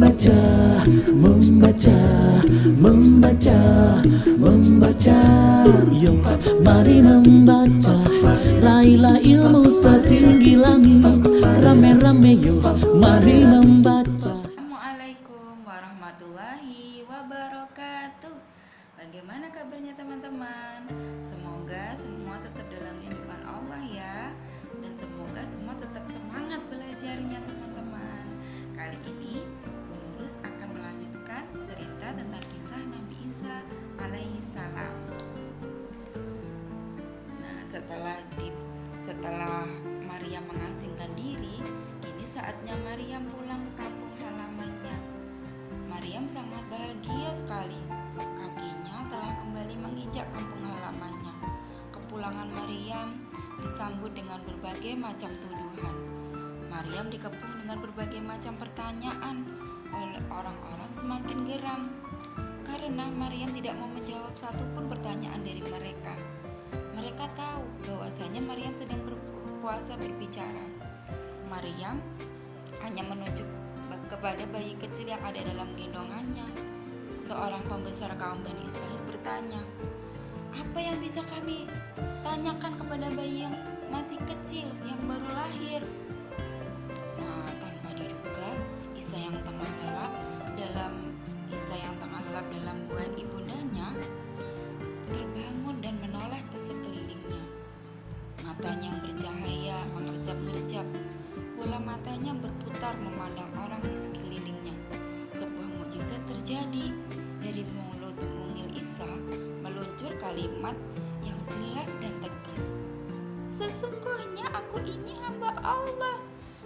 Membaca, membaca, membaca, membaca. Yo, mari membaca. Raihlah ilmu setinggi langit. Rame-rame yo, mari membaca. Assalamualaikum warahmatullahi wabarakatuh. Bagaimana kabarnya teman-teman? Semoga semua tetap dalam lindungan Allah ya. Dan semoga semua tetap semangat belajarnya teman-teman. Kali ini Bu Nurus akan melanjutkan cerita tentang kisah Nabi Isa alaihi salam. Nah, setelah Maryam mengasingkan diri, kini saatnya Maryam pulang ke kampung halamannya. Maryam sangat bahagia sekali. Kakinya telah kembali menginjak kampung halamannya. Kepulangan Maryam disambut dengan berbagai macam tuduhan. Maryam dikepung dengan berbagai macam pertanyaan oleh orang-orang semakin geram karena Maryam tidak mau menjawab satupun pertanyaan dari mereka. Mereka tahu bahwasanya Maryam sedang berpuasa berbicara. Maryam hanya menunjuk kepada bayi kecil yang ada dalam gendongannya. Seorang pembesar kaum Bani Israel bertanya, "Apa yang bisa kami tanyakan kepada bayi yang masih kecil, yang baru lahir?" Nah, tanpa diduga, Isa yang tengah lelap dalam guan ibundanya terbangun dan menoleh ke sekelilingnya. Matanya yang bercahaya mengerjap-gerjap, bola matanya berputar memandang orang di sekelilingnya. Sebuah mukjizat terjadi. Dari mulut mungil Isa meluncur kalimat yang jelas dan tegas. "Sesungguhnya aku ini hamba Allah.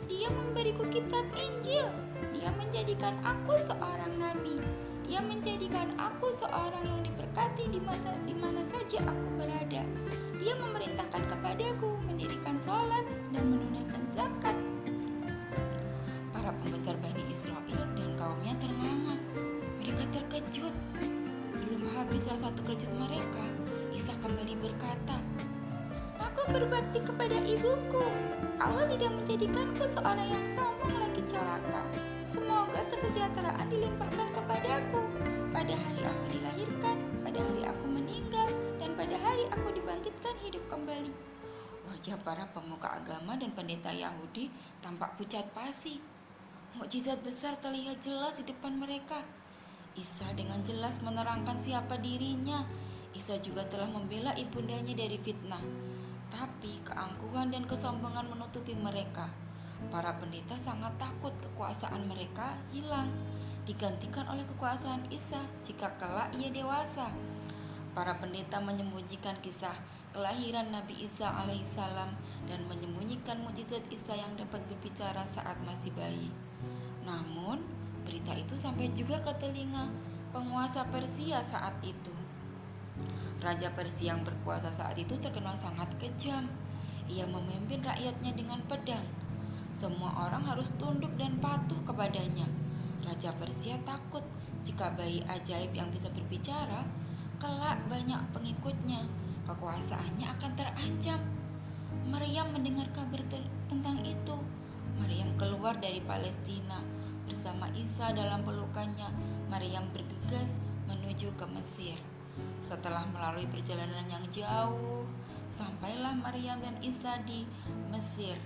Dia memberiku kitab Injil. Dia menjadikan aku seorang nabi. Dia menjadikan aku seorang yang diberkati di mana saja aku berada. Dia memerintahkan kepadaku mendirikan sholat dan menunaikan zakat." Para pembesar Bani Israel dan kaumnya ternganga. Mereka terkejut. Belum habis rasa terkejut mereka, Isa kembali berkata, "Aku berbakti kepada ibuku. Allah tidak menjadikanku seorang yang sombong lagi celaka. Semoga kesejahteraan dilimpahkan kepadaku pada hari aku dilahirkan, pada hari aku meninggal, dan pada hari aku dibangkitkan hidup kembali." Wajah para pemuka agama dan pendeta Yahudi tampak pucat pasi. Mukjizat besar terlihat jelas di depan mereka. Isa dengan jelas menerangkan siapa dirinya. Isa juga telah membela ibundanya dari fitnah. Tapi keangkuhan dan kesombongan menutupi mereka. Para pendeta sangat takut kekuasaan mereka hilang, digantikan oleh kekuasaan Isa jika kelak ia dewasa. Para pendeta menyembunyikan kisah kelahiran Nabi Isa alaihissalam dan menyembunyikan mukjizat Isa yang dapat berbicara saat masih bayi. Namun, berita itu sampai juga ke telinga penguasa Persia saat itu. Raja Persia yang berkuasa saat itu terkenal sangat kejam. Ia memimpin rakyatnya dengan pedang. Semua orang harus tunduk dan patuh kepadanya. Raja Persia takut jika bayi ajaib yang bisa berbicara kelak banyak pengikutnya, kekuasaannya akan terancam. Maryam mendengar kabar tentang itu. Maryam keluar dari Palestina bersama Isa dalam pelukannya. Maryam bergegas menuju ke Mesir. Setelah melalui perjalanan yang jauh, sampailah Maryam dan Isa di Mesir,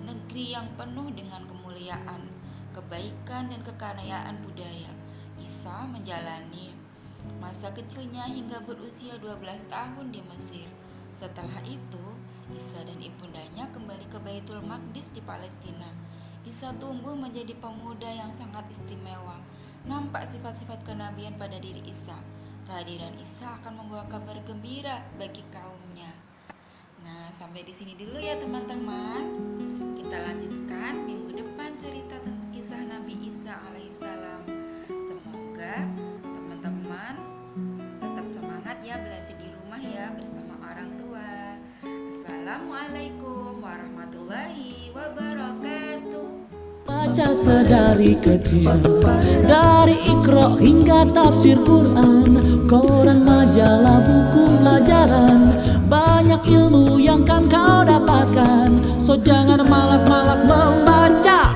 negeri yang penuh dengan kemuliaan, kebaikan dan kekayaan budaya. Isa menjalani masa kecilnya hingga berusia 12 tahun di Mesir. Setelah itu, Isa dan ibundanya kembali ke Baitul Maqdis di Palestina. Isa tumbuh menjadi pemuda yang sangat istimewa. Nampak sifat-sifat kenabian pada diri Isa. Kehadiran Isa akan membawa kabar gembira bagi kaumnya. Nah, sampai di sini dulu ya teman-teman. Kita lanjutkan minggu depan cerita tentang kisah Nabi Isa alaihissalam. Semoga teman-teman tetap semangat ya belajar di rumah ya bersama orang tua. Assalamualaikum warahmatullahi wabarakatuh. Baca sedari kecil, dari Iqra hingga tafsir Quran, koran, majalah, buku pelajaran, banyak ilmu yang kan kau dapatkan. So jangan malas-malas membaca.